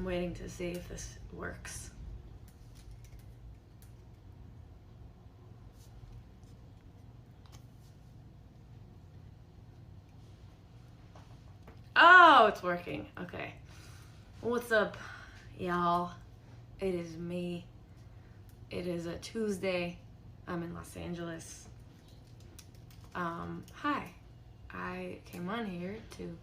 I'm waiting to see if this works. Oh, it's working. Okay. What's up, y'all? It is me. It is a Tuesday. I'm in Los Angeles. Hi. I came on here to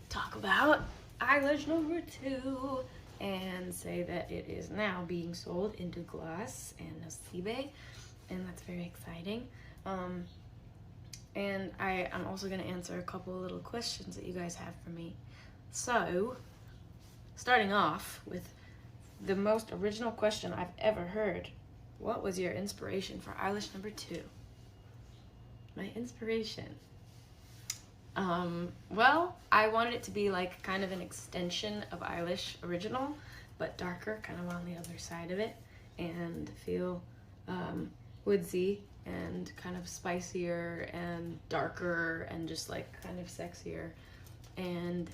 talk about Eilish number 2 and say that it is now being sold into glass and Nasibe, and that's very exciting. And I'm also going to answer a couple of little questions that you guys have for me. So, starting off with the most original question I've ever heard. What was your inspiration for Eilish number 2? My inspiration. Well, I wanted it to be like kind of an extension of Eilish original, but darker, kind of on the other side of it, and feel woodsy and kind of spicier and darker and just like kind of sexier. And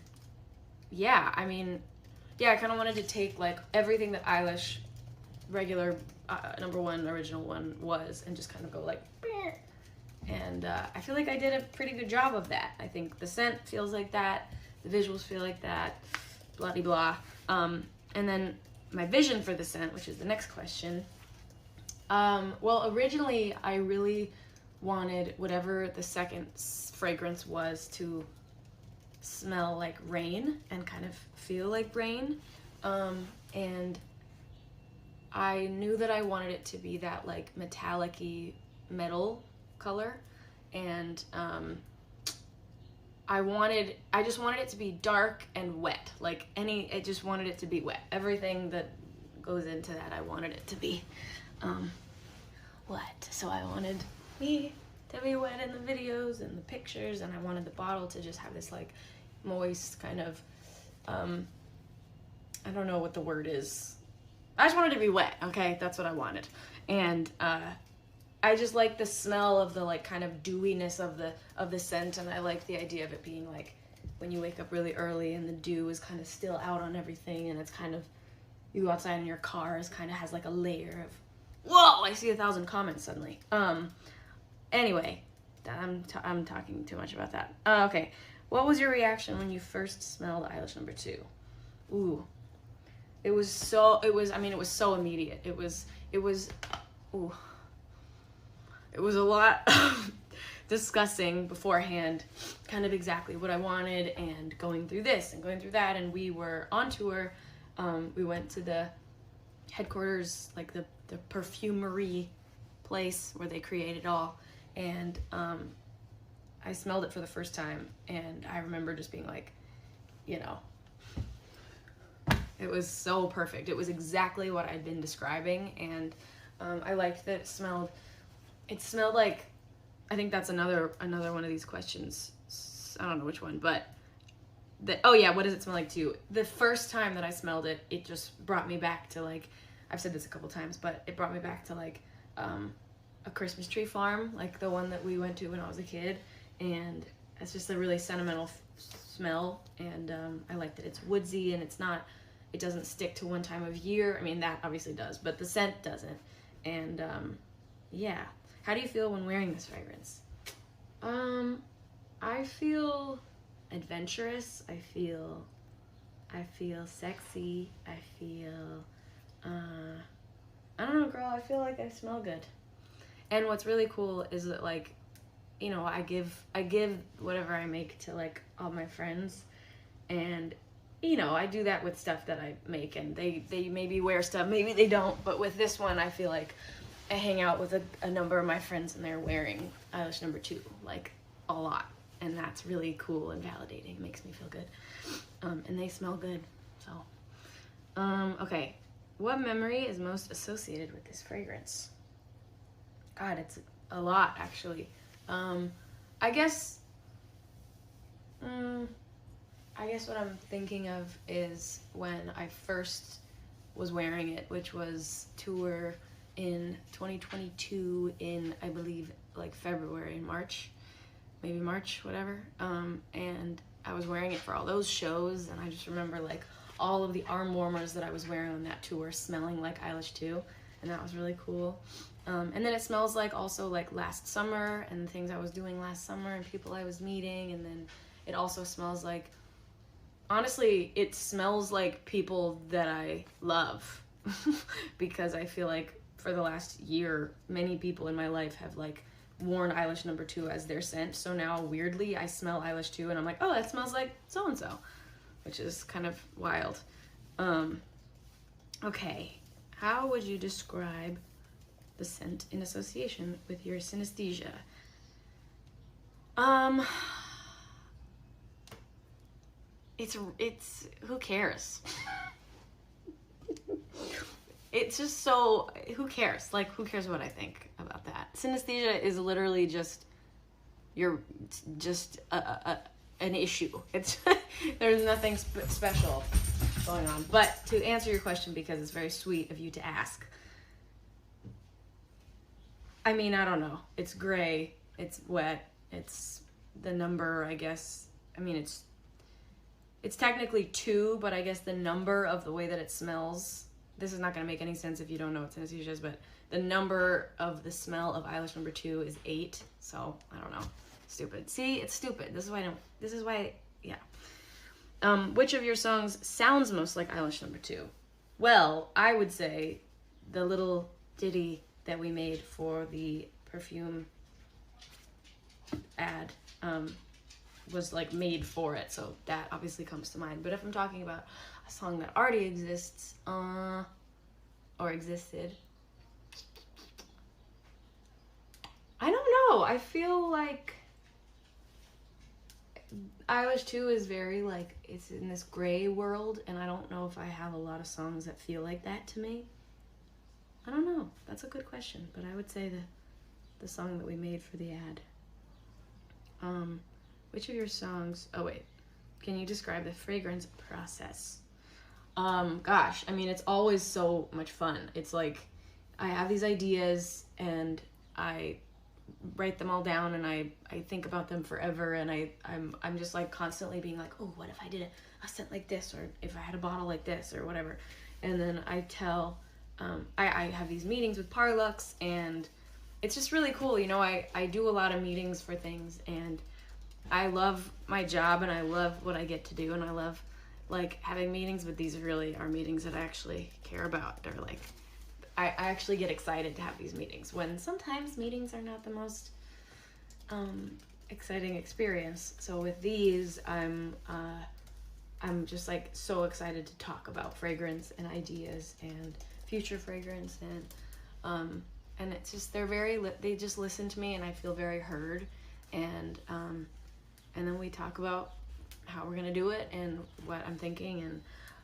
yeah, I mean, yeah, I kind of wanted to take like everything that Eilish regular number 1 original one was and just kind of go like Bear. And I feel like I did a pretty good job of that. I think the scent feels like that, the visuals feel like that, blah de blah. And then my vision for the scent, which is the next question. Well, originally I really wanted whatever the second fragrance was to smell like rain and kind of feel like rain. And I knew that I wanted it to be that like metallic-y metal color, and I just wanted it to be dark and wet, like I just wanted it to be wet. Everything that goes into that, I wanted it to be wet. So I wanted me to be wet in the videos and the pictures, and I wanted the bottle to just have this like moist kind of I don't know what the word is. I just wanted it to be wet, okay? That's what I wanted. And I just like the smell of the like kind of dewiness of the scent, and I like the idea of it being like when you wake up really early and the dew is kind of still out on everything, and it's kind of, you go outside in your car, is kind of has like a layer of, whoa, I see 1,000 comments suddenly. Anyway, I'm talking too much about that. Okay, what was your reaction when you first smelled Eilish number 2? Ooh. It was so immediate. It was a lot of discussing beforehand kind of exactly what I wanted and going through this and going through that. And we were on tour. We went to the headquarters, like the perfumery place where they create it all. And I smelled it for the first time. And I remember just being like, you know, it was so perfect. It was exactly what I'd been describing. And I liked that it smelled like, I think that's another one of these questions. I don't know which one, but oh yeah, what does it smell like to you? The first time that I smelled it, it just brought me back to like, I've said this a couple times, but it brought me back to like a Christmas tree farm, like the one that we went to when I was a kid. And it's just a really sentimental smell. And I like that it's woodsy and it doesn't stick to one time of year. I mean, that obviously does, but the scent doesn't. And yeah. How do you feel when wearing this fragrance? I feel adventurous. I feel sexy. I feel, I don't know, girl, I feel like I smell good. And what's really cool is that, like, you know, I give whatever I make to like all my friends, and you know, I do that with stuff that I make, and they maybe wear stuff, maybe they don't, but with this one, I feel like I hang out with a number of my friends and they're wearing Eilish number 2, like a lot. And that's really cool and validating. It makes me feel good. And they smell good, so. Okay, what memory is most associated with this fragrance? God, it's a lot, actually. I guess what I'm thinking of is when I first was wearing it, which was tour in 2022 in, I believe, like February and March, maybe March, whatever. And I was wearing it for all those shows, and I just remember like all of the arm warmers that I was wearing on that tour smelling like Eilish too, and that was really cool. And then it smells like also like last summer and things I was doing last summer and people I was meeting, and then it also smells like, honestly, it smells like people that I love because I feel like for the last year, many people in my life have like worn Eilish No. 2 as their scent. So now weirdly I smell Eilish 2 and I'm like, oh, that smells like so-and-so, which is kind of wild. Okay, how would you describe the scent in association with your synesthesia? It's who cares? It's just so, who cares? Like, who cares what I think about that? Synesthesia is literally just an issue. It's there's nothing special going on. But to answer your question, because it's very sweet of you to ask, I mean, I don't know. It's gray. It's wet. It's the number, I guess. I mean, it's technically 2, but I guess the number of the way that it smells. This is not going to make any sense if you don't know what synesthesia is, but the number of the smell of Eilish No. 2 is 8. So, I don't know. Stupid. See, it's stupid. This is why, yeah. Which of your songs sounds most like Eilish No. 2? Well, I would say the little ditty that we made for the perfume ad was like made for it, so that obviously comes to mind. But if I'm talking about a song that already exists, or existed, I don't know. I feel like Eilish 2 is very like, it's in this gray world, and I don't know if I have a lot of songs that feel like that to me. I don't know. That's a good question, but I would say the song that we made for the ad. Which of your songs, oh wait, can you describe the fragrance process? Gosh, I mean, it's always so much fun. It's like, I have these ideas and I write them all down and I think about them forever, and I'm just like constantly being like, oh, what if I did a scent like this, or if I had a bottle like this, or whatever. And then I tell, I have these meetings with Parlux, and it's just really cool. You know, I do a lot of meetings for things, and I love my job and I love what I get to do, and I love like having meetings, but these really are meetings that I actually care about. They're like, I actually get excited to have these meetings, when sometimes meetings are not the most exciting experience. So with these, I'm just like so excited to talk about fragrance and ideas and future fragrance, and it's just, they just listen to me, and I feel very heard, and then we talk about how we're gonna do it and what I'm thinking. And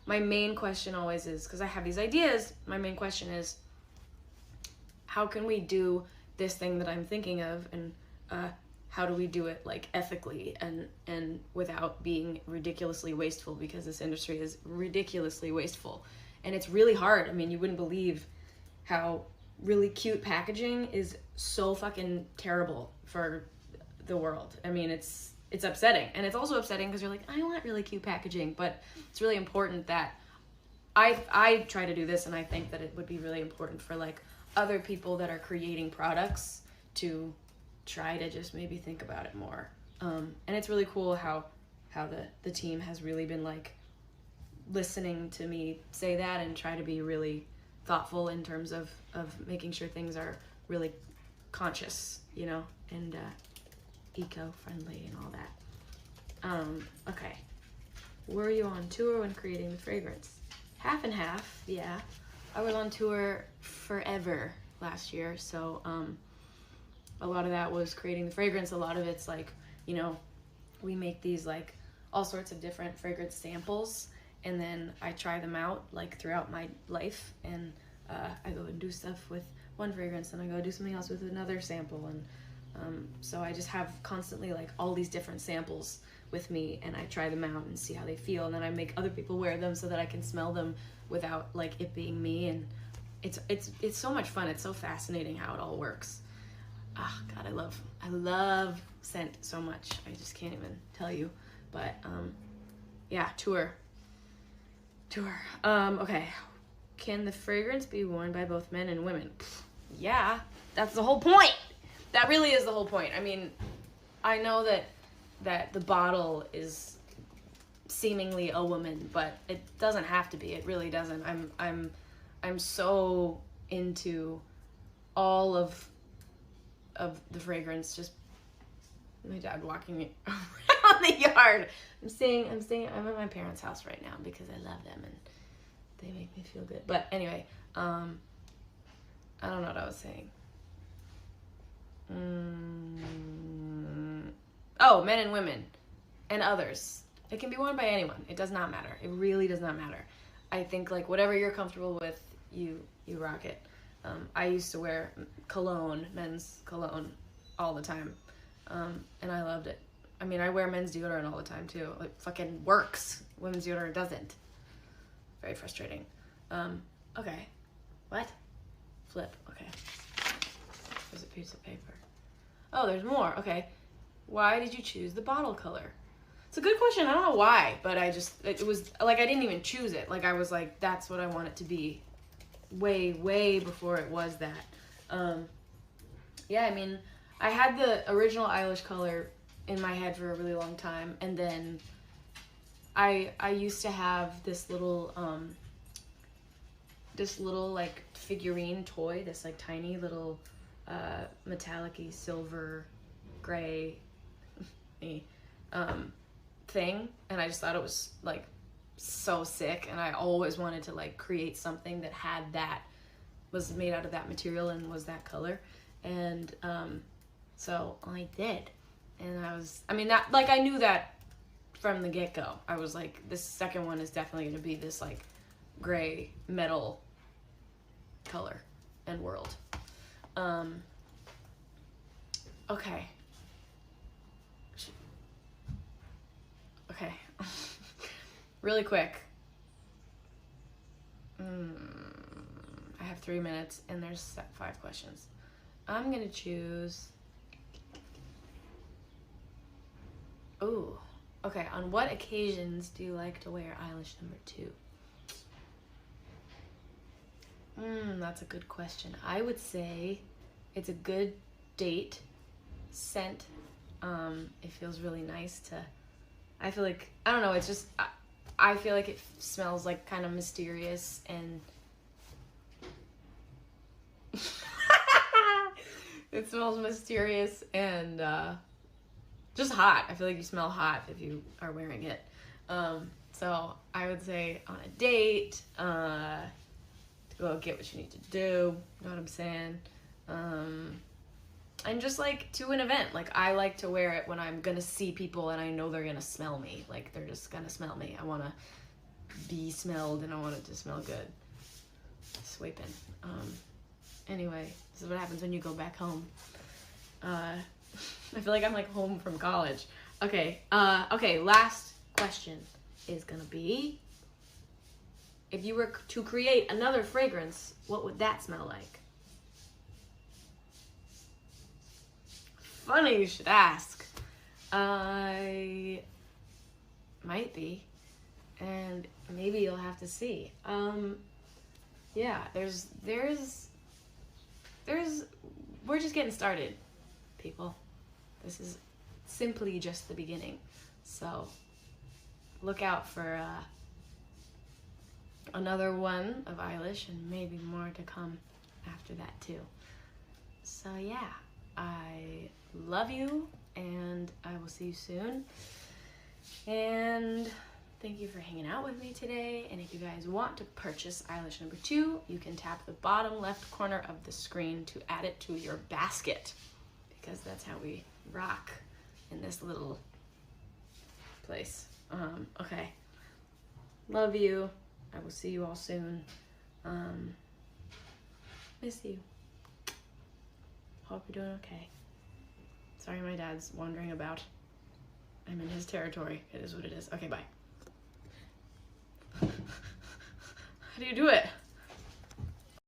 my main question always is, because I have these ideas, my main question is, how can we do this thing that I'm thinking of, and how do we do it like ethically and without being ridiculously wasteful, because this industry is ridiculously wasteful, and it's really hard. I mean, you wouldn't believe how really cute packaging is so fucking terrible for the world. I mean, it's upsetting, and it's also upsetting because you're like, I want really cute packaging, but it's really important that I try to do this, and I think that it would be really important for like other people that are creating products to try to just maybe think about it more. And it's really cool how the team has really been like listening to me say that and try to be really thoughtful in terms of making sure things are really conscious, you know, and eco-friendly and all that. Okay. Were you on tour when creating the fragrance? Half and half, yeah. I was on tour forever last year, so a lot of that was creating the fragrance. A lot of it's like, you know, we make these like all sorts of different fragrance samples, and then I try them out like throughout my life, and I go and do stuff with one fragrance, and I go do something else with another sample, and so I just have constantly like all these different samples with me, and I try them out and see how they feel, and then I make other people wear them so that I can smell them without like it being me. And it's so much fun. It's so fascinating how it all works. Oh God, I love scent so much. I just can't even tell you. But yeah, tour Sure. Okay. Can the fragrance be worn by both men and women? Yeah, that's the whole point. That really is the whole point. I mean, I know that the bottle is seemingly a woman, but it doesn't have to be. It really doesn't. I'm so into all of the fragrance. Just my dad walking around the yard. I'm at my parents' house right now because I love them and they make me feel good. But anyway, I don't know what I was saying. Oh, men and women and others. It can be worn by anyone. It does not matter. It really does not matter. I think like whatever you're comfortable with, you rock it. I used to wear cologne, men's cologne, all the time, and I loved it. I mean, I wear men's deodorant all the time too. It fucking works. Women's deodorant doesn't. Very frustrating. Okay. What? Flip. Okay. There's a piece of paper. Oh, there's more. Okay. Why did you choose the bottle color? It's a good question. I don't know why, but it was like I didn't even choose it. Like I was like, that's what I want it to be. Way, way before it was that. Yeah, I mean, I had the original Eilish color in my head for a really long time, and then I used to have this little like figurine toy, this like tiny little metallic-y silver gray thing, and I just thought it was like so sick, and I always wanted to like create something that was made out of that material and was that color, and so I did, and I knew that from the get-go. I was like, this second one is definitely going to be this like gray metal color and world. Okay. Okay. Really quick. I have 3 minutes and there's 5 questions. I'm gonna choose. Oh, okay. On what occasions do you like to wear Eilish number 2? That's a good question. I would say it's a good date scent. It feels really nice to. I feel like I don't know. It's just I feel like it smells like kind of mysterious and. It smells mysterious and just hot. I feel like you smell hot if you are wearing it. So I would say on a date, to go get what you need to do. Know what I'm saying? And just like to an event. Like I like to wear it when I'm gonna see people and I know they're gonna smell me. Like they're just gonna smell me. I wanna be smelled and I want it to smell good. Swiping. Anyway, this is what happens when you go back home. I feel like I'm like home from college. Okay, last question is gonna be, if you were to create another fragrance, what would that smell like? Funny you should ask. I might be, and maybe you'll have to see. Yeah, there's we're just getting started, people. This is simply just the beginning. So look out for another one of Eilish and maybe more to come after that too. So yeah, I love you and I will see you soon. And thank you for hanging out with me today. And if you guys want to purchase Eilish number 2, you can tap the bottom left corner of the screen to add it to your basket, because that's how we rock in this little place. Okay. Love you. I will see you all soon. Miss you. Hope you're doing okay. Sorry my dad's wandering about. I'm in his territory. It is what it is. Okay, bye. How do you do it?